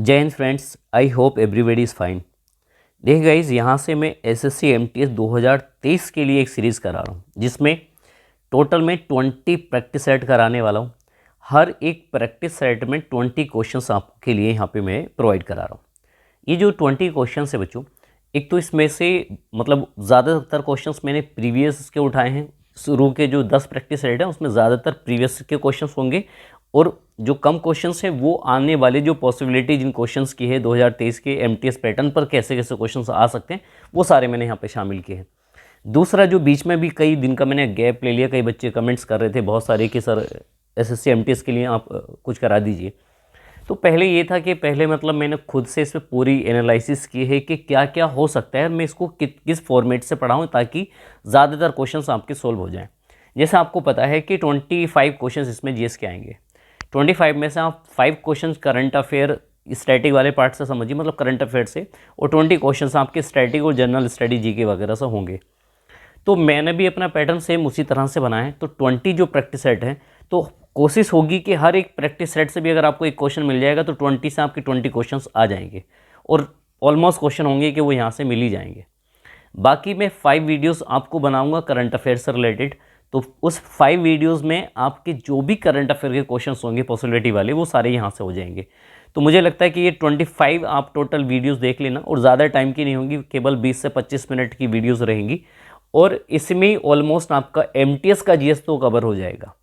जय Hind friends, I hope everybody is fine. देखिए guys, यहाँ से मैं एसएससी एमटीएस 2023 के लिए एक सीरीज़ करा रहा हूँ जिसमें टोटल में 20 प्रैक्टिस सेट कराने वाला हूँ। हर एक प्रैक्टिस सेट में 20 क्वेश्चंस आपके लिए यहाँ पे मैं प्रोवाइड करा रहा हूँ। ये जो 20 क्वेश्चंस है बच्चों, एक तो इसमें से मतलब ज़्यादातर क्वेश्चंस मैंने प्रीवियस के उठाए हैं। शुरू के जो 10 प्रैक्टिस सेट हैं उसमें ज़्यादातर प्रीवियस के क्वेश्चंस होंगे और जो कम क्वेश्चंस हैं वो आने वाले जो पॉसिबिलिटी जिन क्वेश्चंस की है 2023 के एमटीएस पैटर्न पर कैसे कैसे क्वेश्चंस आ सकते हैं वो सारे मैंने यहाँ पे शामिल किए हैं। दूसरा, जो बीच में भी कई दिन का मैंने गैप ले लिया, कई बच्चे कमेंट्स कर रहे थे बहुत सारे कि सर एसएससी एमटीएस के लिए आप कुछ करा दीजिए। तो पहले ये था कि पहले मतलब मैंने खुद से इस पर पूरी एनालिसिस की है कि क्या क्या हो सकता है, मैं इसको किस फॉर्मेट से पढ़ाऊँ ताकि ज़्यादातर क्वेश्चंस आपके सोल्व हो जाएं। जैसे आपको पता है कि 25 क्वेश्चंस इसमें जीएस के आएंगे। 25 में से आप 5 क्वेश्चन करंट अफेयर स्टैटिक वाले पार्ट से समझिए, मतलब करंट अफेयर से, और 20 क्वेश्चन आपके स्टैटिक और जनरल स्टडी जीके वगैरह से होंगे। तो मैंने भी अपना पैटर्न सेम उसी तरह से बनाया है। तो 20 जो प्रैक्टिस सेट है, तो कोशिश होगी कि हर एक प्रैक्टिस सेट से भी अगर आपको एक क्वेश्चन मिल जाएगा तो 20 से आपके 20 क्वेश्चंस आ जाएंगे और ऑलमोस्ट क्वेश्चन होंगे कि वो यहाँ से मिल ही जाएंगे। बाकी मैं 5 वीडियोस आपको बनाऊंगा करंट अफेयर से रिलेटेड। तो उस 5 वीडियोस में आपके जो भी करंट अफेयर के क्वेश्चंस होंगे पॉसिबिलिटी वाले, वो सारे यहाँ से हो जाएंगे। तो मुझे लगता है कि ये 25 आप टोटल वीडियोस देख लेना, और ज़्यादा टाइम की नहीं होंगी, केवल 20 से 25 मिनट की वीडियोस रहेंगी और इसमें ऑलमोस्ट आपका एमटीएस का जीएस तो कवर हो जाएगा।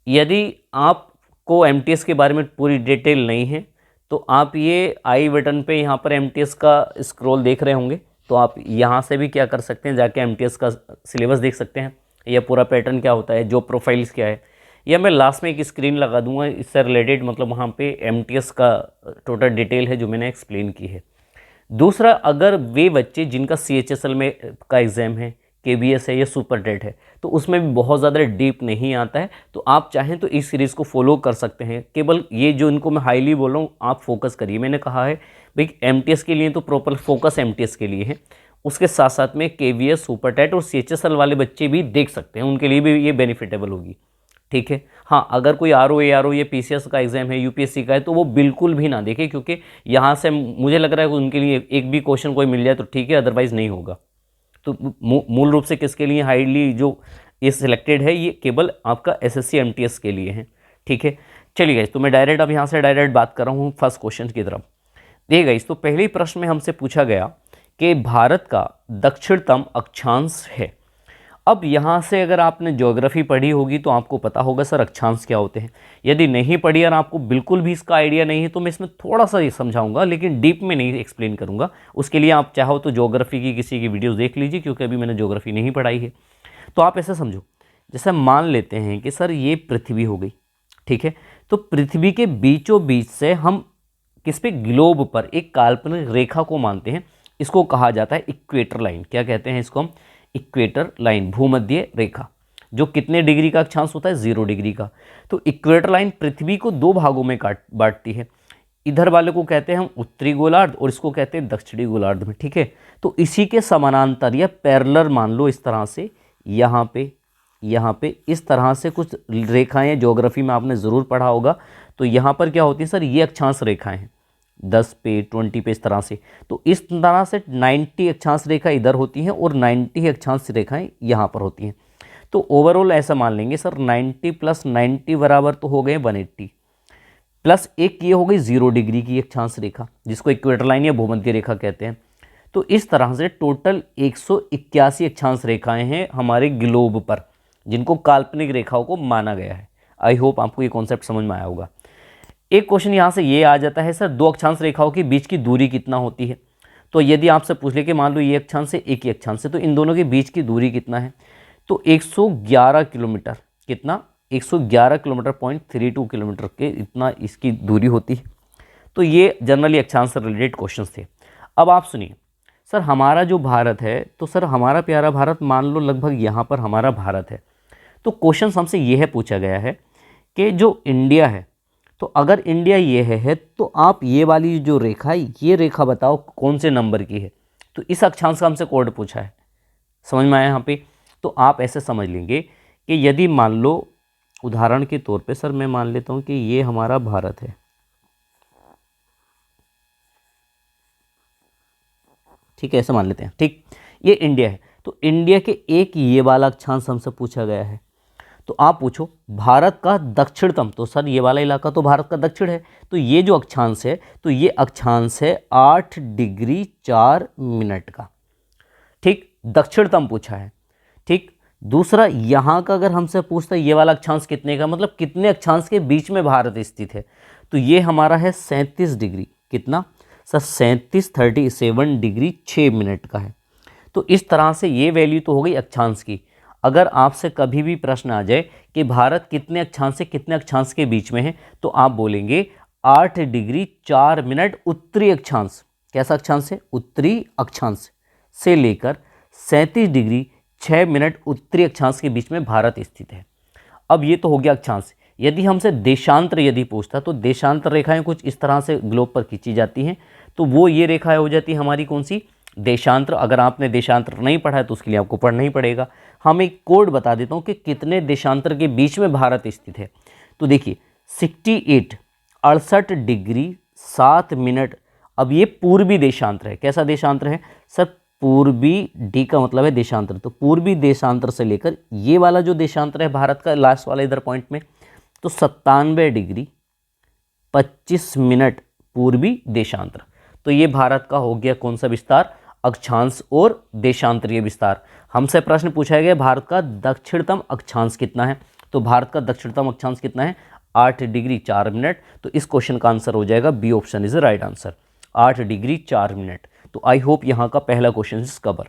यदि आपको एमटीएस के बारे में पूरी डिटेल नहीं है तो आप ये आई बटन पे यहाँ पर एमटीएस का स्क्रॉल देख रहे होंगे, तो आप यहाँ से भी क्या कर सकते हैं, जाके एमटीएस का सिलेबस देख सकते हैं, या पूरा पैटर्न क्या होता है, जॉब प्रोफाइल्स क्या है, या मैं लास्ट में एक स्क्रीन लगा दूंगा इससे रिलेटेड, मतलब वहाँ पे एमटीएस का टोटल डिटेल है जो मैंने एक्सप्लेन की है। दूसरा, अगर वे बच्चे जिनका सीएचएसएल में का एग्ज़ाम है, केबीएस है या सुपर टेट है, तो उसमें भी बहुत ज़्यादा डीप नहीं आता है, तो आप चाहें तो इस सीरीज़ को फॉलो कर सकते हैं। केवल ये जो इनको मैं हाईली बोल रहा हूँ, आप फोकस करिए। मैंने कहा है भाई एमटीएस के लिए तो प्रॉपर फोकस एमटीएस के लिए है, उसके साथ साथ में केवीएस, सुपर टेट और सीएचएसएल वाले बच्चे भी देख सकते हैं, उनके लिए भी ये बेनिफिटेबल होगी। ठीक है। हाँ, अगर कोई आरओ एआरओ या पीसीएस का एग्जाम है, यूपीएससी का है, तो वो बिल्कुल भी ना देखे, क्योंकि यहाँ से मुझे लग रहा है कि उनके लिए एक भी क्वेश्चन कोई मिल जाए तो ठीक है, अदरवाइज़ नहीं होगा। तो मूल रूप से किसके लिए हाईली जो ये सिलेक्टेड है, ये केवल आपका एसएससी एमटीएस के लिए है। ठीक है, चलिए गाइस, तो मैं डायरेक्ट अब यहाँ से डायरेक्ट बात कर रहा हूँ फर्स्ट क्वेश्चन की तरफ। देखिए गाइस, तो पहले ही प्रश्न में हमसे पूछा गया कि भारत का दक्षिणतम अक्षांश है। अब यहाँ से अगर आपने ज्योग्राफी पढ़ी होगी तो आपको पता होगा सर अक्षांश क्या होते हैं। यदि नहीं पढ़ी और आपको बिल्कुल भी इसका आइडिया नहीं है तो मैं इसमें थोड़ा सा ये समझाऊंगा, लेकिन डीप में नहीं एक्सप्लेन करूंगा। उसके लिए आप चाहो तो ज्योग्राफी की किसी की वीडियोस देख लीजिए, क्योंकि अभी मैंने ज्योग्राफी नहीं पढ़ाई है। तो आप ऐसा समझो, जैसे मान लेते हैं कि सर ये पृथ्वी हो गई। ठीक है, तो पृथ्वी के बीचों बीच से हम किस पे, ग्लोब पर एक काल्पनिक रेखा को मानते हैं। इसको कहा जाता है इक्वेटर लाइन। क्या कहते हैं इसको हम? इक्वेटर लाइन, भूमध्य रेखा, जो कितने डिग्री का अक्षांश होता है? 0 डिग्री का। तो इक्वेटर लाइन पृथ्वी को 2 भागों में बांटती है। इधर वाले को कहते हैं हम उत्तरी गोलार्ध और इसको कहते हैं दक्षिणी गोलार्ध में। ठीक है, तो इसी के समानांतर या पैरेलल मान लो इस तरह से, यहाँ पे इस तरह से कुछ रेखाएं ज्योग्राफी में आपने ज़रूर पढ़ा होगा। तो यहाँ पर क्या होती है सर, ये अक्षांश रेखाएं हैं 10 पे 20 पे इस तरह से। तो इस तरह से 90 अक्षांश रेखा इधर होती हैं और 90 अक्षांश रेखाएं यहाँ पर होती हैं। तो ओवरऑल ऐसा मान लेंगे सर, 90 + 90 बराबर तो हो गए 180, प्लस एक ये हो गई 0 डिग्री की अक्षांश रेखा, जिसको इक्वेटर लाइन या भूमध्य रेखा कहते हैं। तो इस तरह से टोटल 181 अक्षांश रेखाएं हैं हमारे ग्लोब पर, जिनको काल्पनिक रेखाओं को माना गया है। आई होप आपको ये कॉन्सेप्ट समझ में आया होगा। एक क्वेश्चन यहाँ से ये आ जाता है, सर 2 अक्षांश रेखाओं के बीच की दूरी कितना होती है? तो यदि आपसे पूछ ले कि मान लो ये अक्षांश है, एक ही अक्षांश है, तो इन दोनों के बीच की दूरी कितना है? तो 111 किलोमीटर। कितना? 111 किलोमीटर, 0.32 किलोमीटर के इतना इसकी दूरी होती है। तो ये जनरली अक्षांश से रिलेटेड क्वेश्चन थे। अब आप सुनिए, सर हमारा जो भारत है, तो सर हमारा प्यारा भारत, मान लो लगभग यहाँ पर हमारा भारत है। तो क्वेश्चन हमसे ये है पूछा गया है कि जो इंडिया है, तो अगर इंडिया ये है तो आप ये वाली जो रेखा है, ये रेखा बताओ कौन से नंबर की है? तो इस अक्षांश का हमसे कोड पूछा है। समझ में आया यहाँ पे? तो आप ऐसे समझ लेंगे कि यदि मान लो उदाहरण के तौर पे सर मैं मान लेता हूँ कि ये हमारा भारत है, ठीक है, ऐसा मान लेते हैं। ठीक, ये इंडिया है, तो इंडिया के एक ये वाला अक्षांश हमसे पूछा गया है। तो आप पूछो भारत का दक्षिणतम, तो सर ये वाला इलाका तो भारत का दक्षिण है, तो ये जो अक्षांश है, तो ये अक्षांश है 8 डिग्री 4 मिनट का। ठीक, दक्षिणतम पूछा है। ठीक, दूसरा यहाँ का अगर हमसे पूछता है ये वाला अक्षांश कितने का, मतलब कितने अक्षांश के बीच में भारत स्थित है, तो ये हमारा है 37 डिग्री, कितना सर 37 डिग्री 6 मिनट का है। तो इस तरह से ये वैल्यू तो हो गई अक्षांश की। अगर आपसे कभी भी प्रश्न आ जाए कि भारत कितने अक्षांश से कितने अक्षांश के बीच में है, तो आप बोलेंगे 8 डिग्री 4 मिनट उत्तरी अक्षांश, कैसा अक्षांश है, उत्तरी अक्षांश से लेकर 37 डिग्री 6 मिनट उत्तरी अक्षांश के बीच में भारत स्थित है। अब ये तो हो गया अक्षांश। यदि हमसे देशांतर यदि पूछता, तो देशांतर रेखाएं कुछ इस तरह से ग्लोब पर खींची जाती हैं, तो वो ये रेखाएं हो जाती है हमारी कौन सी, देशांतर। अगर आपने देशांतर नहीं पढ़ा है तो उसके लिए आपको पढ़ना ही पड़ेगा। हम एक कोड बता देता हूँ कि कितने देशांतर के बीच में भारत स्थित है। तो देखिए 68 डिग्री 7 मिनट। अब ये पूर्वी देशांतर है, कैसा देशांतर है सर, पूर्वी, डी का मतलब है देशांतर, तो पूर्वी देशांतर से लेकर ये वाला जो देशांतर है भारत का लास्ट वाला इधर पॉइंट में, तो 97 डिग्री 25 मिनट पूर्वी देशांतर। तो ये भारत का हो गया कौन सा विस्तार, अक्षांश और देशांतरीय विस्तार। हमसे प्रश्न पूछा गया भारत का दक्षिणतम अक्षांश कितना है, तो भारत का दक्षिणतम अक्षांश कितना है, 8 डिग्री 4 मिनट। तो इस क्वेश्चन का आंसर हो जाएगा B option is the right answer, 8 degree 4 minute. तो आई होप यहाँ का पहला question is cover.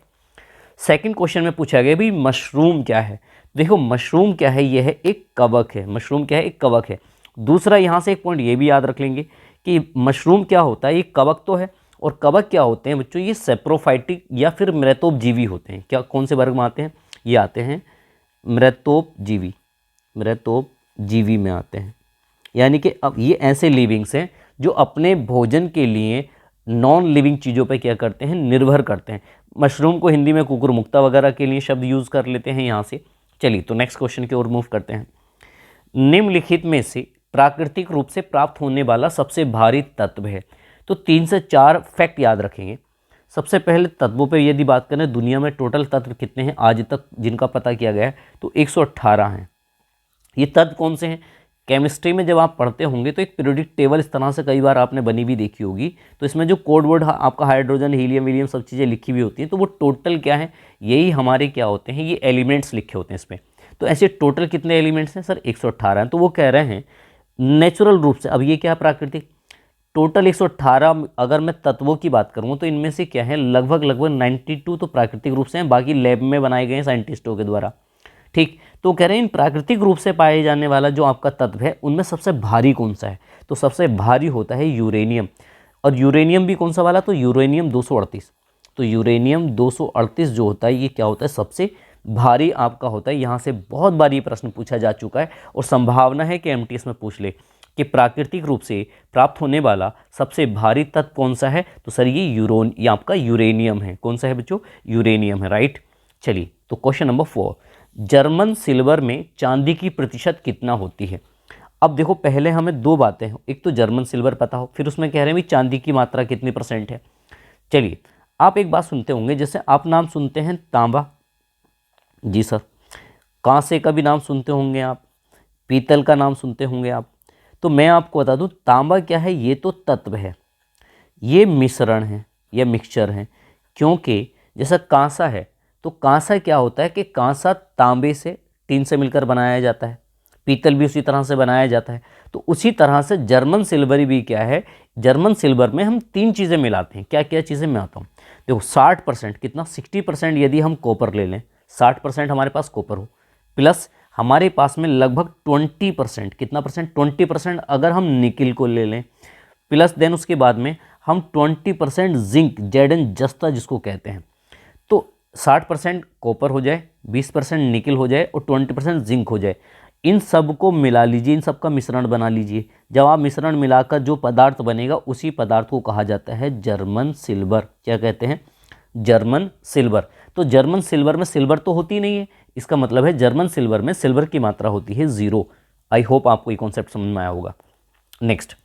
Second question में पूछा गया भाई मशरूम क्या है। देखो मशरूम क्या है, यह है एक कवक है। मशरूम क्या है, एक कवक है। दूसरा यहाँ से एक पॉइंट ये भी याद रख लेंगे कि मशरूम क्या होता है, ये कवक तो है, और कवक क्या होते हैं बच्चों, ये सेप्रोफाइटिक या फिर मृतोपजीवी होते हैं। क्या कौन से वर्ग में आते हैं, ये आते हैं मृतोपजीवी, मृतोपजीवी में आते हैं। यानी कि अब ये ऐसे लिविंग्स हैं जो अपने भोजन के लिए नॉन लिविंग चीज़ों पे क्या करते हैं, निर्भर करते हैं। मशरूम को हिंदी में कुकुरमुक्ता वगैरह के लिए शब्द यूज़ कर लेते हैं यहाँ से। चलिए तो नेक्स्ट क्वेश्चन की ओर मूव करते हैं। निम्नलिखित में से प्राकृतिक रूप से प्राप्त होने वाला सबसे भारी तत्व है। तो 3 से 4 फैक्ट याद रखेंगे। सबसे पहले तत्वों पे यदि बात करें, दुनिया में टोटल तत्व कितने हैं आज तक जिनका पता किया गया है, तो 118 हैं। ये तत्व कौन से हैं, केमिस्ट्री में जब आप पढ़ते होंगे तो एक पीरियोडिक टेबल इस तरह से कई बार आपने बनी भी देखी होगी, तो इसमें जो कोड वर्ड आपका हाइड्रोजन, हीलियम, वीलियम सब चीज़ें लिखी हुई होती हैं, तो वो टोटल क्या है, यही हमारे क्या होते हैं, ये एलिमेंट्स लिखे होते हैं इसमें। तो ऐसे टोटल कितने एलिमेंट्स हैं सर, 118 हैं। तो वो कह रहे हैं नेचुरल रूप से, अब ये क्या प्राकृतिक, टोटल 118 अगर मैं तत्वों की बात करूँ तो इनमें से क्या है, लगभग 92 तो प्राकृतिक रूप से हैं, बाकी लैब में बनाए गए हैं साइंटिस्टों के द्वारा। ठीक, तो कह रहे हैं इन प्राकृतिक रूप से पाए जाने वाला जो आपका तत्व है उनमें सबसे भारी कौन सा है, तो सबसे भारी होता है यूरेनियम। और यूरेनियम भी कौन सा वाला, तो यूरेनियम 238। तो यूरेनियम 238 जो होता है ये क्या होता है, सबसे भारी आपका होता है। यहाँ से बहुत बार ये प्रश्न पूछा जा चुका है और संभावना है कि एमटीएस में पूछ ले कि प्राकृतिक रूप से प्राप्त होने वाला सबसे भारी तत्व कौन सा है, तो सर ये आपका यूरेनियम है। कौन सा है बच्चों, यूरेनियम है, राइट। चलिए तो क्वेश्चन नंबर 4, जर्मन सिल्वर में चांदी की प्रतिशत कितना होती है। अब देखो पहले हमें दो बातें हैं, एक तो जर्मन सिल्वर पता हो, फिर उसमें कह रहे हैं भी चांदी की मात्रा कितनी % है। चलिए आप एक बात सुनते होंगे, जैसे आप नाम सुनते हैं तांबा, जी सर, कांसे का भी नाम सुनते होंगे आप, पीतल का नाम सुनते होंगे आप। तो मैं आपको बता दूं तांबा क्या है, ये तो तत्व है, ये मिश्रण है या मिक्सचर है। क्योंकि जैसा कांसा है, तो कांसा क्या होता है कि कांसा तांबे से, टीन से मिलकर बनाया जाता है, पीतल भी उसी तरह से बनाया जाता है। तो उसी तरह से जर्मन सिल्वर भी क्या है, जर्मन सिल्वर में हम 3 चीज़ें मिलाते हैं। क्या क्या चीज़ें मैं आता हूँ, देखो 60% कितना, 60% यदि हम कॉपर ले लें, 60% हमारे पास कॉपर हो, प्लस हमारे पास में लगभग 20% कितना %, 20% अगर हम निकिल को ले लें, प्लस देन उसके बाद में हम 20% जिंक, जेडन जस्ता जिसको कहते हैं। तो 60% कॉपर हो जाए, 20% निकिल हो जाए और 20% जिंक हो जाए। इन सब को मिला लीजिए, इन सब का मिश्रण बना लीजिए। जब आप मिश्रण मिलाकर जो पदार्थ बनेगा उसी पदार्थ को कहा जाता है जर्मन सिल्वर। क्या कहते हैं, जर्मन सिल्वर। तो जर्मन सिल्वर में सिल्वर तो होती नहीं है, इसका मतलब है जर्मन सिल्वर में सिल्वर की मात्रा होती है 0। आई होप आपको ये कॉन्सेप्ट समझ में आया होगा। नेक्स्ट,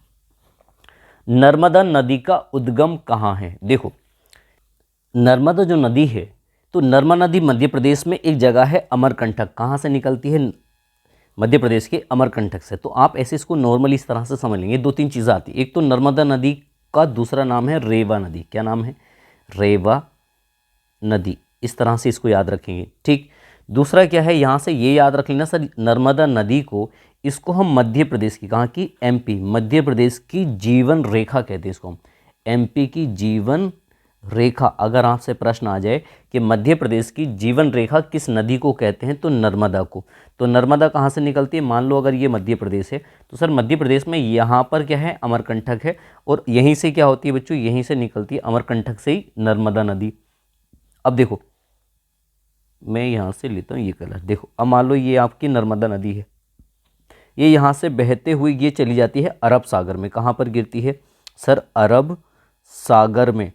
नर्मदा नदी का उद्गम कहाँ है। देखो नर्मदा जो नदी है, तो नर्मदा नदी मध्य प्रदेश में एक जगह है अमरकंटक। कहाँ से निकलती है? मध्य प्रदेश के अमरकंटक से। तो आप ऐसे इसको नॉर्मली इस तरह से समझ लेंगे। दो तीन चीज़ें आती हैं। एक तो नर्मदा नदी का दूसरा नाम है रेवा नदी। क्या नाम है? रेवा नदी। इस तरह से इसको याद रखेंगे, ठीक। दूसरा क्या है, यहाँ से ये याद रख लेना सर, नर्मदा नदी को, इसको हम मध्य प्रदेश की, कहाँ की? एमपी, मध्य प्रदेश की जीवन रेखा कहते हैं इसको हम। एमपी की जीवन रेखा। अगर आपसे प्रश्न आ जाए कि मध्य प्रदेश की जीवन रेखा किस नदी को कहते हैं, तो नर्मदा को। तो नर्मदा कहाँ से निकलती है? मान लो अगर ये मध्य प्रदेश है, तो सर मध्य प्रदेश में यहाँ पर क्या है? अमरकंटक है। और यहीं से क्या होती है बच्चों? यहीं से निकलती है, अमरकंटक से ही नर्मदा नदी। अब देखो, मैं यहाँ से लेता हूँ ये कलर। देखो, अब मान लो ये आपकी नर्मदा नदी है, ये यहाँ से बहते हुए ये चली जाती है अरब सागर में। कहाँ पर गिरती है सर? अरब सागर में।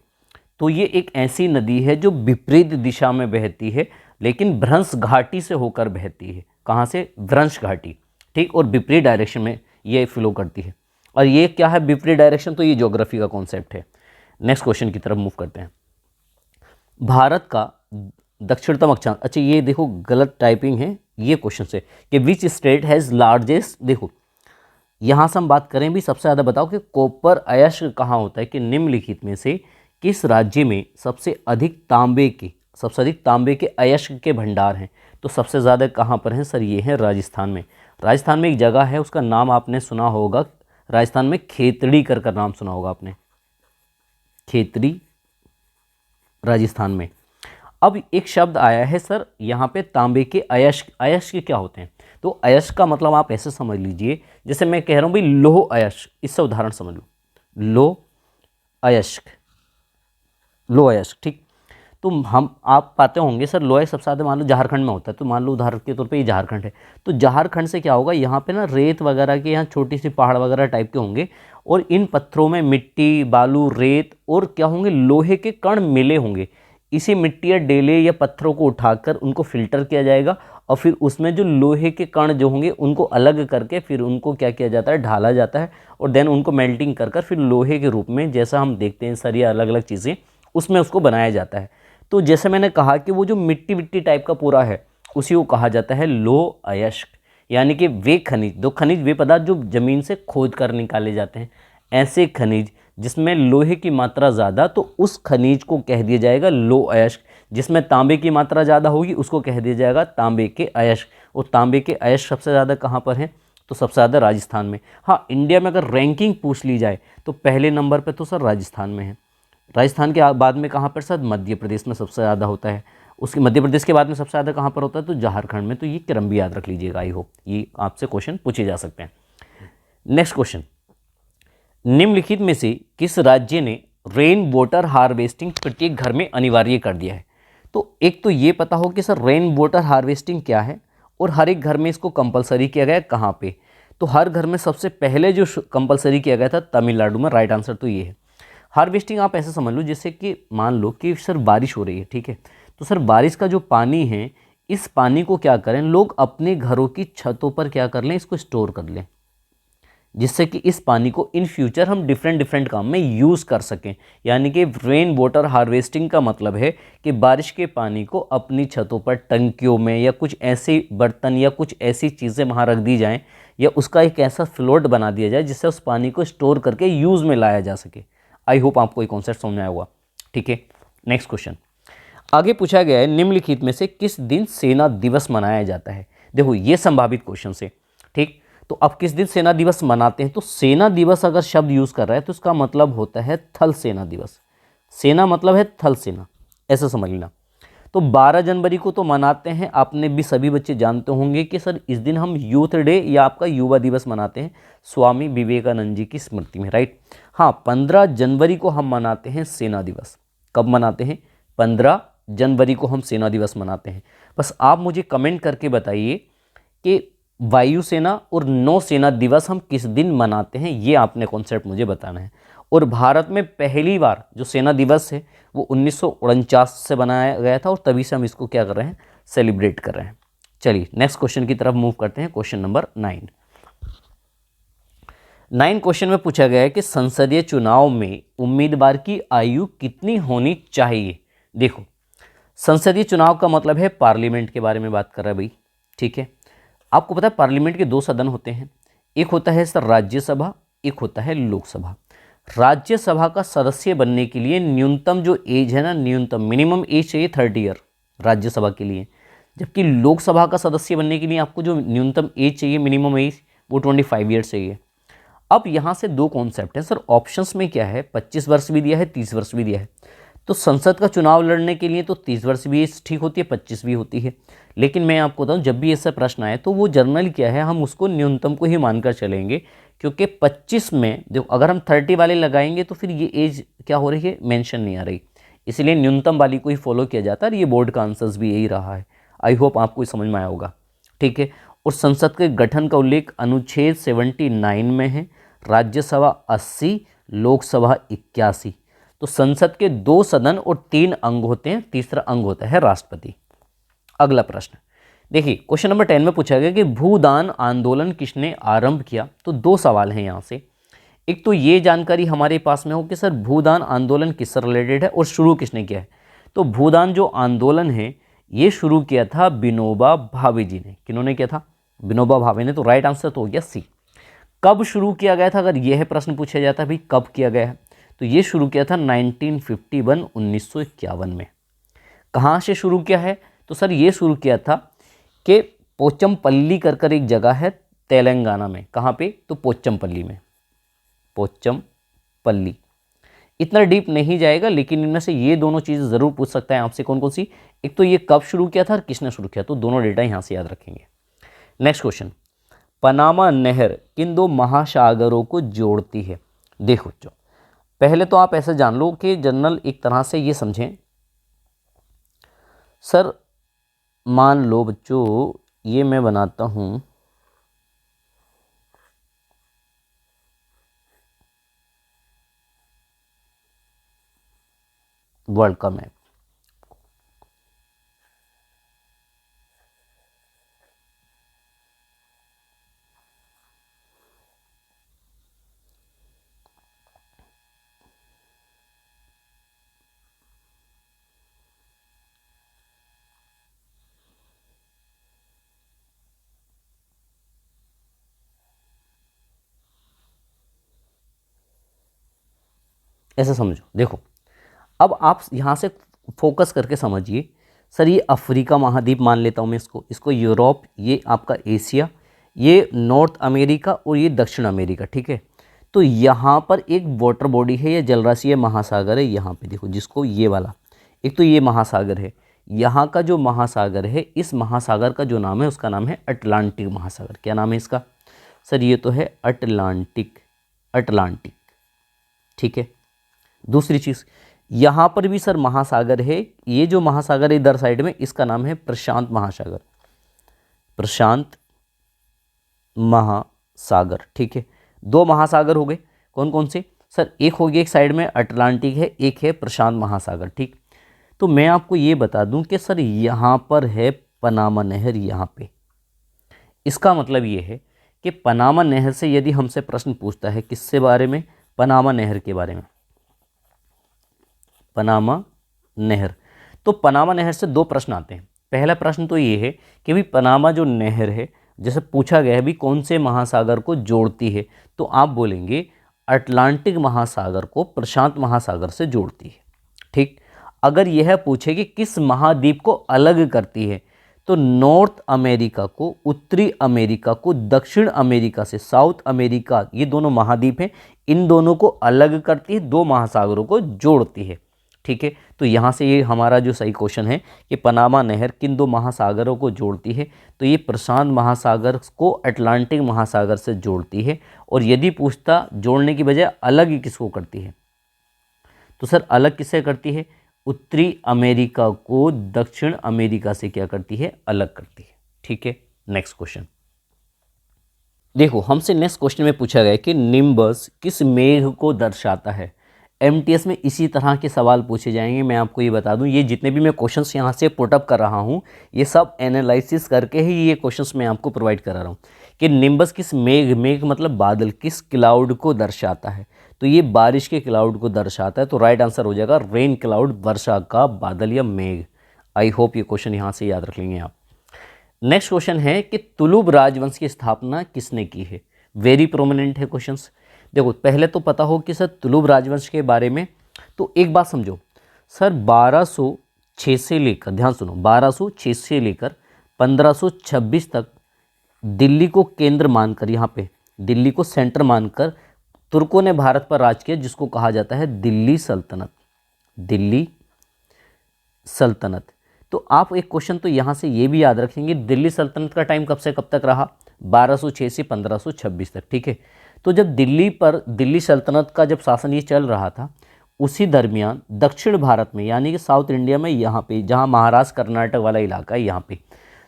तो ये एक ऐसी नदी है जो विपरीत दिशा में बहती है, लेकिन भ्रंश घाटी से होकर बहती है। कहाँ से? भ्रंश घाटी, ठीक। और विपरीत डायरेक्शन में ये फ्लो करती है। और ये क्या है विपरीत डायरेक्शन? तो ये ज्योग्राफी का कॉन्सेप्ट है। नेक्स्ट क्वेश्चन की तरफ मूव करते हैं। भारत का दक्षिणतम अक्षांश, अच्छा ये देखो गलत टाइपिंग है ये क्वेश्चन से, कि विच स्टेट हैज़ लार्जेस्ट, देखो यहाँ से हम बात करें भी, सबसे ज़्यादा बताओ कि कॉपर अयस्क कहाँ होता है, कि निम्नलिखित में से किस राज्य में सबसे अधिक तांबे के अयस्क के भंडार हैं? तो सबसे ज़्यादा कहाँ पर हैं सर? ये है राजस्थान में। राजस्थान में एक जगह है, उसका नाम आपने सुना होगा, राजस्थान में खेतड़ी कर नाम सुना होगा आपने, खेतड़ी, राजस्थान में। अब एक शब्द आया है सर यहाँ पे, तांबे के अयस्क। अयस्क क्या होते हैं? तो अयस्क का मतलब आप ऐसे समझ लीजिए, जैसे मैं कह रहा हूँ भाई लोह अयस्क, इससे उदाहरण समझ लो, लोह अयस्क, लोह अयस्क, ठीक। तो हम आप पाते होंगे सर लोह सबसे ज़्यादा मान लो झारखंड में होता है। तो मान लो उदाहरण के तौर पे ये झारखंड है, तो झारखंड से क्या होगा, यहाँ पे ना रेत वगैरह के, यहाँ छोटी सी पहाड़ वगैरह टाइप के होंगे, और इन पत्थरों में मिट्टी, बालू, रेत और क्या होंगे, लोहे के कण मिले होंगे। इसी मिट्टी या डेले या पत्थरों को उठाकर उनको फिल्टर किया जाएगा, और फिर उसमें जो लोहे के कण जो होंगे उनको अलग करके फिर उनको क्या किया जाता है, ढाला जाता है, और देन उनको मेल्टिंग कर फिर लोहे के रूप में, जैसा हम देखते हैं सर ये अलग अलग चीज़ें, उसमें उसको बनाया जाता है। तो जैसे मैंने कहा कि वो जो मिट्टी विट्टी टाइप का पूरा है, उसी को कहा जाता है लोह अयस्क। यानी कि वे खनिज, दो खनिज, वे पदार्थ जो ज़मीन से खोद कर निकाले जाते हैं, ऐसे खनिज जिसमें लोहे की मात्रा ज़्यादा, तो उस खनिज को कह दिया जाएगा लोह अयस्क। जिसमें तांबे की मात्रा ज़्यादा होगी उसको कह दिया जाएगा तांबे के अयस्क। और तांबे के अयस्क सबसे ज़्यादा कहाँ पर हैं? तो सबसे ज़्यादा राजस्थान में। हाँ, इंडिया में अगर रैंकिंग पूछ ली जाए तो पहले नंबर पर तो सर राजस्थान में है। राजस्थान के बाद में कहाँ पर सर? मध्य प्रदेश में सबसे ज़्यादा होता है। उसके मध्य प्रदेश के बाद में सबसे ज़्यादा कहाँ पर होता है? तो झारखंड में। तो ये क्रम भी याद रख लीजिएगा, आई होप ये आपसे क्वेश्चन पूछे जा सकते हैं। नेक्स्ट क्वेश्चन, निम्नलिखित में से किस राज्य ने रेन वाटर हार्वेस्टिंग प्रत्येक घर में अनिवार्य कर दिया है? तो एक तो ये पता हो कि सर रेन वाटर हार्वेस्टिंग क्या है, और हर एक घर में इसको कंपलसरी किया गया है कहाँ पे? तो हर घर में सबसे पहले जो कंपलसरी किया गया था तमिलनाडु में। राइट आंसर तो ये है। हार्वेस्टिंग आप ऐसे समझ लो जैसे कि मान लो कि सर बारिश हो रही है, ठीक है, तो सर बारिश का जो पानी है, इस पानी को क्या करें लोग अपने घरों की छतों पर क्या कर लें, इसको स्टोर कर लें, जिससे कि इस पानी को इन फ्यूचर हम डिफरेंट काम में यूज़ कर सकें। यानी कि रेन वाटर हार्वेस्टिंग का मतलब है कि बारिश के पानी को अपनी छतों पर, टंकियों में, या कुछ ऐसे बर्तन या कुछ ऐसी चीज़ें वहाँ रख दी जाएं, या उसका एक ऐसा फ्लोट बना दिया जाए जिससे उस पानी को स्टोर करके यूज़ में लाया जा सके। आई होप आपको ये कॉन्सेप्ट समझ में आया होगा, ठीक है। नेक्स्ट क्वेश्चन आगे पूछा गया है, निम्नलिखित में से किस दिन सेना दिवस मनाया जाता है? देखो ये संभावित क्वेश्चन से, ठीक। तो अब किस दिन सेना दिवस मनाते हैं? तो सेना दिवस अगर शब्द यूज़ कर रहा है तो इसका मतलब होता है थल सेना दिवस। सेना मतलब है थल सेना, ऐसा समझ लेना। तो 12 जनवरी को तो मनाते हैं, आपने भी सभी बच्चे जानते होंगे कि सर इस दिन हम यूथ डे या आपका युवा दिवस मनाते हैं स्वामी विवेकानंद जी की स्मृति में, राइट। हाँ, 15 जनवरी को हम मनाते हैं सेना दिवस। कब मनाते हैं? 15 जनवरी को हम सेना दिवस मनाते हैं। बस आप मुझे कमेंट करके बताइए कि वायुसेना और नौसेना दिवस हम किस दिन मनाते हैं, ये आपने कॉन्सेप्ट मुझे बताना है। और भारत में पहली बार जो सेना दिवस है वो 1949 से बनाया गया था, और तभी से हम इसको क्या कर रहे हैं, सेलिब्रेट कर रहे हैं। चलिए नेक्स्ट क्वेश्चन की तरफ मूव करते हैं। क्वेश्चन नंबर 9 क्वेश्चन में पूछा गया है कि संसदीय चुनाव में उम्मीदवार की आयु कितनी होनी चाहिए? देखो, संसदीय चुनाव का मतलब है पार्लियामेंट के बारे में बात कर रहा है भाई, ठीक है। आपको पता है पार्लियामेंट के दो सदन होते हैं, एक होता है सर राज्यसभा, एक होता है लोकसभा। राज्यसभा का सदस्य बनने के लिए न्यूनतम जो एज है ना, न्यूनतम मिनिमम एज चाहिए 30 ईयर राज्यसभा के लिए, जबकि लोकसभा का सदस्य बनने के लिए आपको जो न्यूनतम एज चाहिए, मिनिमम एज, वो 25 ईयर चाहिए। अब यहाँ से दो कॉन्सेप्ट हैं सर, ऑप्शंस में क्या है, 25 वर्ष भी दिया है, 30 वर्ष भी दिया है। तो संसद का चुनाव लड़ने के लिए तो 30 वर्ष भी ठीक होती है, 25 भी होती है। लेकिन मैं आपको बताऊं, जब भी ऐसा प्रश्न आए तो वो जनरल क्या है, हम उसको न्यूनतम को ही मानकर चलेंगे, क्योंकि 25 में देखो अगर हम 30 वाले लगाएंगे तो फिर ये एज क्या हो रही है, मेंशन नहीं आ रही, इसलिए न्यूनतम वाली को ही फॉलो किया जाता है। और ये बोर्ड का आंसर्स भी यही रहा है। आई होप आपको समझ में आया होगा, ठीक है। और संसद के गठन का उल्लेख अनुच्छेद 79 में है, राज्यसभा 80, लोकसभा 81। तो संसद के 2 सदन और 3 अंग होते हैं, तीसरा अंग होता है राष्ट्रपति। अगला प्रश्न देखिए, क्वेश्चन नंबर 10 में पूछा गया कि भूदान आंदोलन किसने आरंभ किया। तो 2 सवाल हैं यहाँ से। एक तो ये जानकारी हमारे पास में हो कि सर भूदान आंदोलन किससे रिलेटेड है और शुरू किसने किया है। तो भूदान जो आंदोलन है ये शुरू किया था विनोबा भावे जी ने। किन्होंने किया था, विनोबा भावे ने। तो राइट आंसर तो हो गया सी। कब शुरू किया गया था, अगर यह प्रश्न पूछा जाता भाई कब किया गया है, तो ये शुरू किया था 1951, 1951 में। कहाँ से शुरू किया है, तो सर ये शुरू किया था कि पोचमपल्ली कर एक जगह है तेलंगाना में। कहाँ पे, तो पोचमपल्ली में, पोचमपल्ली। इतना डीप नहीं जाएगा, लेकिन इनमें से ये दोनों चीज़ ज़रूर पूछ सकता है आपसे, कौन कौन सी। एक तो ये कब शुरू किया था और किसने शुरू किया, तो दोनों डेटा यहाँ से याद रखेंगे। नेक्स्ट क्वेश्चन, पनामा नहर किन 2 महासागरों को जोड़ती है। देखो जो पहले तो आप ऐसे जान लो कि जनरल एक तरह से ये समझें सर, मान लो बच्चों ये मैं बनाता हूँ वर्ल्ड का मैप। ऐसे समझो, देखो अब आप यहाँ से फोकस करके समझिए। सर ये अफ्रीका महाद्वीप मान लेता हूँ मैं इसको यूरोप, ये आपका एशिया, ये नॉर्थ अमेरिका और ये दक्षिण अमेरिका, ठीक है। तो यहाँ पर एक वाटर बॉडी है, ये जलराशि महासागर है। यहाँ पे देखो, जिसको ये वाला, एक तो ये महासागर है, यहाँ का जो महासागर है, इस महासागर का जो नाम है उसका नाम है अटलांटिक महासागर। क्या नाम है इसका, सर ये तो है अटलांटिक, अटलांटिक, ठीक है। दूसरी चीज़, यहाँ पर भी सर महासागर है, ये जो महासागर है इधर साइड में, इसका नाम है प्रशांत महासागर, प्रशांत महासागर, ठीक है। 2 महासागर हो गए, कौन कौन से सर, एक हो गया एक साइड में अटलांटिक है, एक है प्रशांत महासागर, ठीक। तो मैं आपको ये बता दूं कि सर यहाँ पर है पनामा नहर, यहाँ पे। इसका मतलब ये है कि पनामा नहर से यदि हमसे प्रश्न पूछता है किससे बारे में, पनामा नहर के बारे में, पनामा नहर, तो पनामा नहर से 2 प्रश्न आते हैं। पहला प्रश्न तो ये है कि भाई पनामा जो नहर है, जैसे पूछा गया है भी कौन से महासागर को जोड़ती है, तो आप बोलेंगे अटलांटिक महासागर को प्रशांत महासागर से जोड़ती है, ठीक। अगर यह पूछे कि किस महाद्वीप को अलग करती है, तो नॉर्थ अमेरिका को, उत्तरी अमेरिका को दक्षिण अमेरिका से, साउथ अमेरिका, ये दोनों महाद्वीप हैं, इन दोनों को अलग करती है, 2 महासागरों को जोड़ती है, ठीक है। तो यहाँ से ये हमारा जो सही क्वेश्चन है कि पनामा नहर किन 2 महासागरों को जोड़ती है, तो ये प्रशांत महासागर को अटलांटिक महासागर से जोड़ती है। और यदि पूछता जोड़ने की बजाय अलग ही किसको करती है, तो सर अलग किससे करती है, उत्तरी अमेरिका को दक्षिण अमेरिका से क्या करती है, अलग करती है, ठीक है। नेक्स्ट क्वेश्चन देखो, हमसे नेक्स्ट क्वेश्चन में पूछा गया कि निम्बस किस मेघ को दर्शाता है। एमटीएस में इसी तरह के सवाल पूछे जाएंगे। मैं आपको ये बता दूं, ये जितने भी मैं क्वेश्चंस यहाँ से पुटअप कर रहा हूँ, ये सब एनालिसिस करके ही ये क्वेश्चंस मैं आपको प्रोवाइड करा रहा हूँ। कि निम्बस किस मेघ, मेघ मतलब बादल, किस क्लाउड को दर्शाता है, तो ये बारिश के क्लाउड को दर्शाता है। तो राइट आंसर हो जाएगा रेन क्लाउड, वर्षा का बादल या मेघ। आई होप ये क्वेश्चन यहाँ से याद रख लेंगे आप। नेक्स्ट क्वेश्चन है कि तुलुब राजवंश की स्थापना किसने की है। वेरी प्रोमिनेंट है क्वेश्चंस। देखो पहले तो पता हो कि सर तुलुब राजवंश के बारे में, तो एक बात समझो सर, 1206 से लेकर, ध्यान सुनो, 1206 से लेकर 1526 तक दिल्ली को केंद्र मानकर, यहाँ पे दिल्ली को सेंटर मानकर तुर्कों ने भारत पर राज किया, जिसको कहा जाता है दिल्ली सल्तनत। दिल्ली सल्तनत। तो आप एक क्वेश्चन तो यहाँ से ये भी याद रखेंगे, दिल्ली सल्तनत का टाइम कब से कब तक रहा, 1206 से 1526 तक, ठीक है। तो जब दिल्ली पर दिल्ली सल्तनत का जब शासन ये चल रहा था, उसी दरमियान दक्षिण भारत में यानी कि साउथ इंडिया में, यहाँ पे जहाँ महाराष्ट्र कर्नाटक वाला इलाका है यहाँ पे,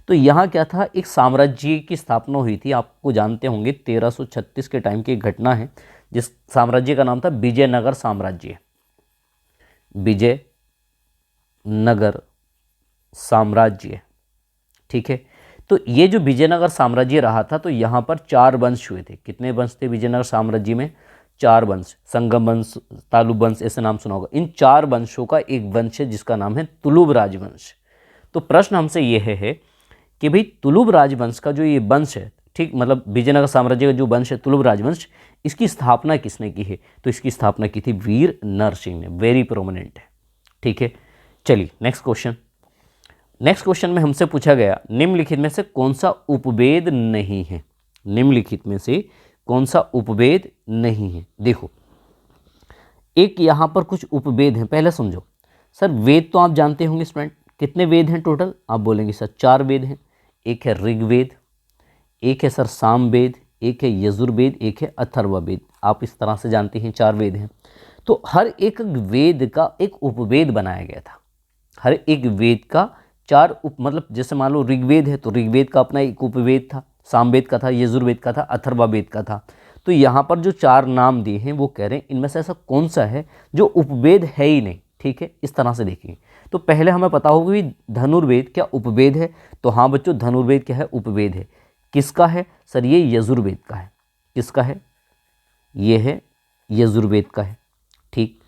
तो यहाँ क्या था, एक साम्राज्य की स्थापना हुई थी। आपको जानते होंगे 1336 के टाइम की एक घटना है, जिस साम्राज्य का नाम था विजयनगर साम्राज्य। विजयनगर साम्राज्य, ठीक है। तो ये जो विजयनगर साम्राज्य रहा था, तो यहाँ पर 4 वंश हुए थे। कितने वंश थे विजयनगर साम्राज्य में? 4 वंश, संगम वंश, तालुब वंश, ऐसे नाम सुना होगा। इन 4 वंशों का एक वंश है जिसका नाम है तुलुब राजवंश। तो प्रश्न हमसे ये है कि भाई तुलुब राजवंश का जो ये वंश है, ठीक, मतलब विजयनगर साम्राज्य का जो वंश है तुलुब राजवंश, इसकी स्थापना किसने की है? तो इसकी स्थापना की थी वीर नरसिंह ने। वेरी प्रोमिनेंट है, ठीक है। चलिए नेक्स्ट क्वेश्चन। नेक्स्ट क्वेश्चन में हमसे पूछा गया निम्नलिखित में से कौन सा उपवेद नहीं है। निम्नलिखित में से कौन सा उपवेद नहीं है? देखो एक यहाँ पर कुछ उपवेद हैं, पहले समझो। सर वेद तो आप जानते होंगे स्टूडेंट, कितने वेद हैं टोटल? आप बोलेंगे सर 4 वेद हैं। एक है ऋग्वेद, एक है सर सामवेद, एक है यजुर्वेद, एक है अथर्ववेद। आप इस तरह से जानते हैं 4 वेद हैं। तो हर एक वेद का एक उपवेद बनाया गया था। हर एक वेद का 4 मतलब जैसे मान लो ऋग्वेद है तो ऋग्वेद का अपना एक उपवेद था, सामवेद का था, यजुर्वेद का था, अथर्ववेद का था। तो यहाँ पर जो 4 नाम दिए हैं वो कह रहे हैं इनमें से ऐसा कौन सा है जो उपवेद है ही नहीं, ठीक है। इस तरह से देखेंगे तो पहले हमें पता होगा कि धनुर्वेद क्या उपवेद है। तो हाँ बच्चों, धनुर्वेद क्या है? उपवेद है। किसका है सर? ये यजुर्वेद का है। किसका है? ये है यजुर्वेद का है, ठीक।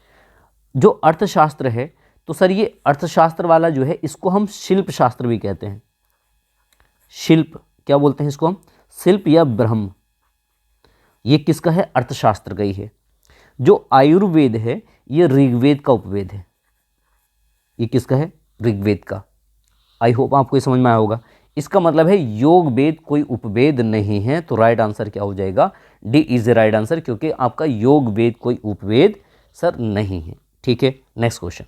जो अर्थशास्त्र है, तो सर ये अर्थशास्त्र वाला जो है इसको हम शिल्प शास्त्र भी कहते हैं। शिल्प क्या बोलते हैं इसको हम? शिल्प या ब्रह्म। ये किसका है? अर्थशास्त्र का ही है। जो आयुर्वेद है ये ऋग्वेद का उपवेद है। ये किसका है? ऋग्वेद का। आई होप आपको ये समझ में आया होगा। इसका मतलब है योग वेद कोई उपवेद नहीं है। तो राइट आंसर क्या हो जाएगा? D is the right answer, क्योंकि आपका योग वेद कोई उपवेद सर नहीं है, ठीक है। नेक्स्ट क्वेश्चन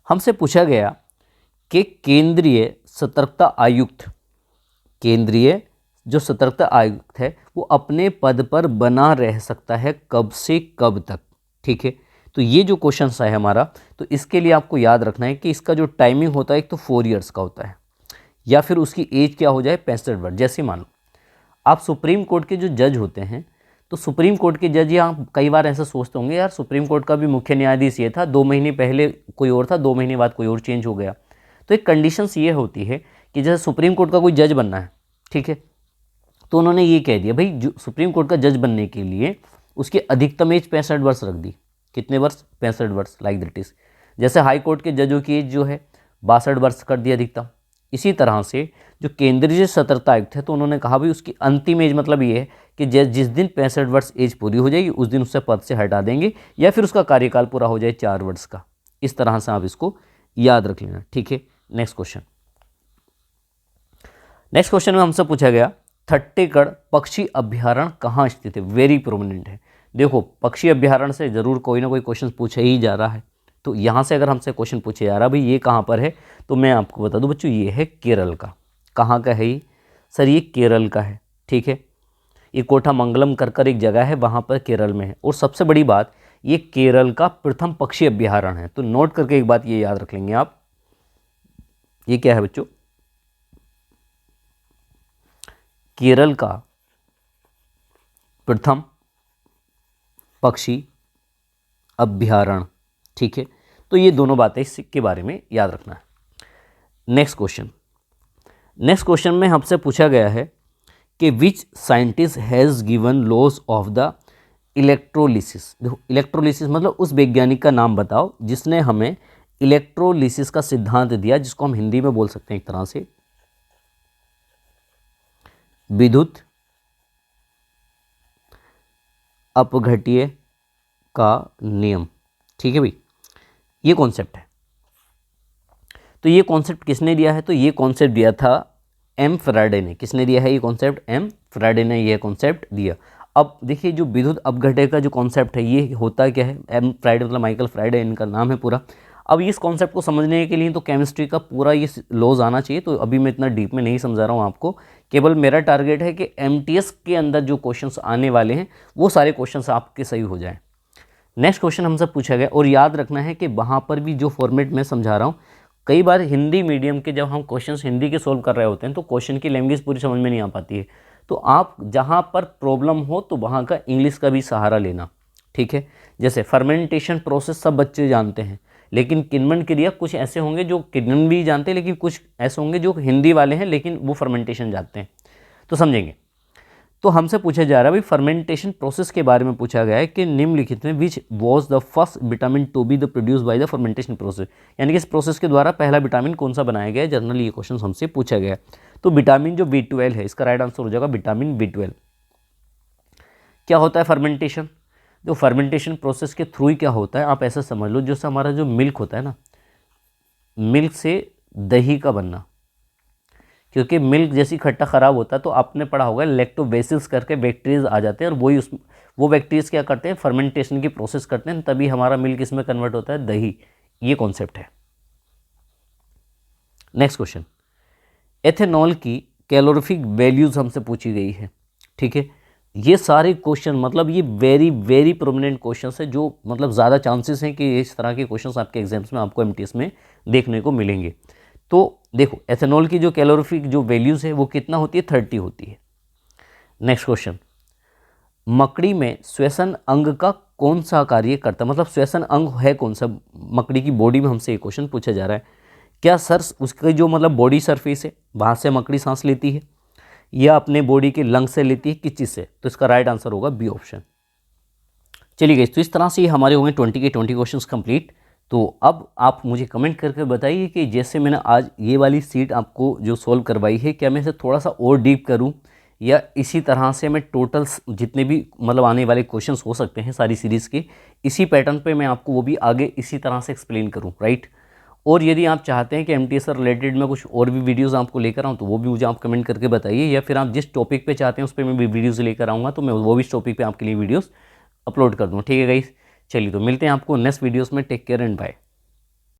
हमसे पूछा गया कि केंद्रीय सतर्कता आयुक्त, केंद्रीय जो सतर्कता आयुक्त है वो अपने पद पर बना रह सकता है कब से कब तक, ठीक है। तो ये जो क्वेश्चन है हमारा, तो इसके लिए आपको याद रखना है कि इसका जो टाइमिंग होता है एक तो 4 ईयर्स का होता है, या फिर उसकी एज क्या हो जाए 65 वर्ष। जैसे मान लो आप सुप्रीम कोर्ट के जो जज होते हैं, तो सुप्रीम कोर्ट के जज यहाँ कई बार ऐसा सोचते होंगे यार सुप्रीम कोर्ट का भी मुख्य न्यायाधीश ये था, 2 महीने पहले कोई और था, 2 महीने बाद कोई और चेंज हो गया। तो एक कंडीशंस ये होती है कि जैसे सुप्रीम कोर्ट का कोई जज बनना है, ठीक है, तो उन्होंने ये कह दिया भाई जो सुप्रीम कोर्ट का जज बनने के लिए उसकी अधिकतम एज 65 वर्ष रख दी। कितने वर्ष? 65 वर्ष, लाइक दैट इज। जैसे हाई कोर्ट के जजों की एज जो है 62 वर्ष कर दी अधिकतम। इसी तरह से जो केंद्रीय सतर्कता आयुक्त है, तो उन्होंने कहा भाई उसकी अंतिम एज मतलब ये है कि जिस दिन 65 वर्ष एज पूरी हो जाएगी उस दिन उससे पद से हटा देंगे, या फिर उसका कार्यकाल पूरा हो जाए 4 वर्ष का। इस तरह से आप इसको याद रख लेना, ठीक है। Next question. नेक्स्ट क्वेश्चन में हमसे पूछा गया थट्टेगढ़ पक्षी अभ्यारण्य कहाँ स्थित है। वेरी प्रोमिनेंट है। देखो पक्षी अभ्यारण्य से जरूर कोई ना कोई क्वेश्चन पूछा ही जा रहा है। तो यहाँ से अगर हमसे क्वेश्चन पूछे जा रहा है भाई ये कहाँ पर है, तो मैं आपको बता दूं बच्चों ये है केरल का। कहाँ का है ये? सर ये केरल का है, ठीक है। ये कोठामंगलम कर एक जगह है, वहाँ पर केरल में है। और सबसे बड़ी बात ये केरल का प्रथम पक्षी अभ्यारण्य है। तो नोट करके एक बात ये याद रख लेंगे आप, ये क्या है बच्चों? केरल का प्रथम पक्षी अभ्यारण्य, ठीक है। तो ये दोनों बातें इसके बारे में याद रखना है। Next question. नेक्स्ट क्वेश्चन में हमसे पूछा गया है कि which scientist has given laws of the electrolysis. देखो इलेक्ट्रोलिसिस मतलब उस वैज्ञानिक का नाम बताओ जिसने हमें इलेक्ट्रोलिसिस का सिद्धांत दिया, जिसको हम हिंदी में बोल सकते हैं एक तरह से विद्युत अपघट्य का नियम। ठीक है भाई, ये कॉन्सेप्ट है। तो ये कॉन्सेप्ट किसने दिया है? तो ये कॉन्सेप्ट दिया था एम फैराडे ने। किसने दिया है ये कॉन्सेप्ट? एम फैराडे ने ये कॉन्सेप्ट दिया। अब देखिए जो विद्युत अपघट्य का जो कॉन्सेप्ट है ये होता क्या है? एम फैराडे मतलब माइकल फैराडे इनका नाम है पूरा। अब इस कॉन्सेप्ट को समझने के लिए तो केमिस्ट्री का पूरा ये लॉज आना चाहिए, तो अभी मैं इतना डीप में नहीं समझा रहा हूँ आपको। केवल मेरा टारगेट है कि एमटीएस के अंदर जो क्वेश्चंस आने वाले हैं वो सारे क्वेश्चंस आपके सही हो जाएं। नेक्स्ट क्वेश्चन हमसे पूछा गया, और याद रखना है कि वहाँ पर भी जो फॉर्मेट मैं समझा रहा हूँ, कई बार हिंदी मीडियम के जब हम क्वेश्चंस हिंदी के सोल्व कर रहे होते हैं तो क्वेश्चन की लैंग्वेज पूरी समझ में नहीं आ पाती है, तो आप जहाँ पर प्रॉब्लम हो तो वहाँ का इंग्लिश का भी सहारा लेना। ठीक है, जैसे फर्मेंटेशन प्रोसेस सब बच्चे जानते हैं, लेकिन किण्वन क्रिया कुछ ऐसे होंगे जो किण्वन भी जानते हैं, लेकिन कुछ ऐसे होंगे जो हिंदी वाले हैं लेकिन वो फर्मेंटेशन जानते हैं, तो समझेंगे। तो हमसे पूछा जा रहा है भाई फर्मेंटेशन प्रोसेस के बारे में पूछा गया है कि निम्नलिखित में which was the first vitamin to be the produce by the fermentation process, यानी कि इस प्रोसेस के द्वारा पहला विटामिन कौन सा बनाया गया है? जनरली ये क्वेश्चन हमसे पूछा गया है। तो विटामिन जो B12 है, इसका राइट आंसर हो जाएगा विटामिन B12। क्या होता है फर्मेंटेशन? जो फर्मेंटेशन प्रोसेस के थ्रू ही क्या होता है आप ऐसा समझ लो, जैसे हमारा जो मिल्क होता है ना, मिल्क से दही का बनना, क्योंकि मिल्क जैसी खट्टा ख़राब होता है तो आपने पढ़ा होगा लैक्टोबैसिल्स करके बैक्टीरियाज आ जाते हैं, और वही वो बैक्टीरियाज क्या करते हैं? फर्मेंटेशन की प्रोसेस करते हैं, तभी हमारा मिल्क इसमें कन्वर्ट होता है दही। ये कॉन्सेप्ट है। नेक्स्ट क्वेश्चन, एथेनॉल की कैलोरीफिक वैल्यूज हमसे पूछी गई है। ठीक है, ये सारे क्वेश्चन मतलब ये वेरी वेरी प्रोमिनेंट क्वेश्चन है, जो मतलब ज़्यादा चांसेस हैं कि इस तरह के क्वेश्चन आपके एग्जाम्स में आपको एमटीएस में देखने को मिलेंगे। तो देखो एथेनॉल की जो कैलोरीफिक जो वैल्यूज़ है वो कितना होती है? 30 होती है। नेक्स्ट क्वेश्चन, मकड़ी में श्वसन अंग का कौन सा कार्य करता है? मतलब श्वसन अंग है कौन सा मकड़ी की बॉडी में? हमसे एक क्वेश्चन पूछा जा रहा है। क्या सर उसकी जो मतलब बॉडी सरफेस है वहाँ से मकड़ी सांस लेती है, या अपने बॉडी के लंग से लेती है, किस चीज़ से? तो इसका राइट आंसर होगा बी ऑप्शन। चलिए गाइस, तो इस तरह से हमारे होंगे 20 के 20 क्वेश्चंस कंप्लीट। तो अब आप मुझे कमेंट करके बताइए कि जैसे मैंने आज ये वाली सीट आपको जो सॉल्व करवाई है, क्या मैं इसे थोड़ा सा और डीप करूं, या इसी तरह से मैं टोटल जितने भी मतलब आने वाले क्वेश्चंस हो सकते हैं सारी सीरीज़ के, इसी पैटर्न पे मैं आपको वो भी आगे इसी तरह से एक्सप्लेन करूं, राइट? और यदि आप चाहते हैं कि एमटीएस से रिलेटेड मैं कुछ और भी वीडियोस आपको लेकर आऊँ तो वो भी मुझे आप कमेंट करके बताइए, या फिर आप जिस टॉपिक पे चाहते हैं उस पर मैं भी वीडियोज़ लेकर आऊँगा तो मैं वो भी टॉपिक पे आपके लिए वीडियोज़ अपलोड कर दूँ। ठीक है गाइस, चलिए तो मिलते हैं आपको नेक्स्ट वीडियोज़ में। Take care and bye.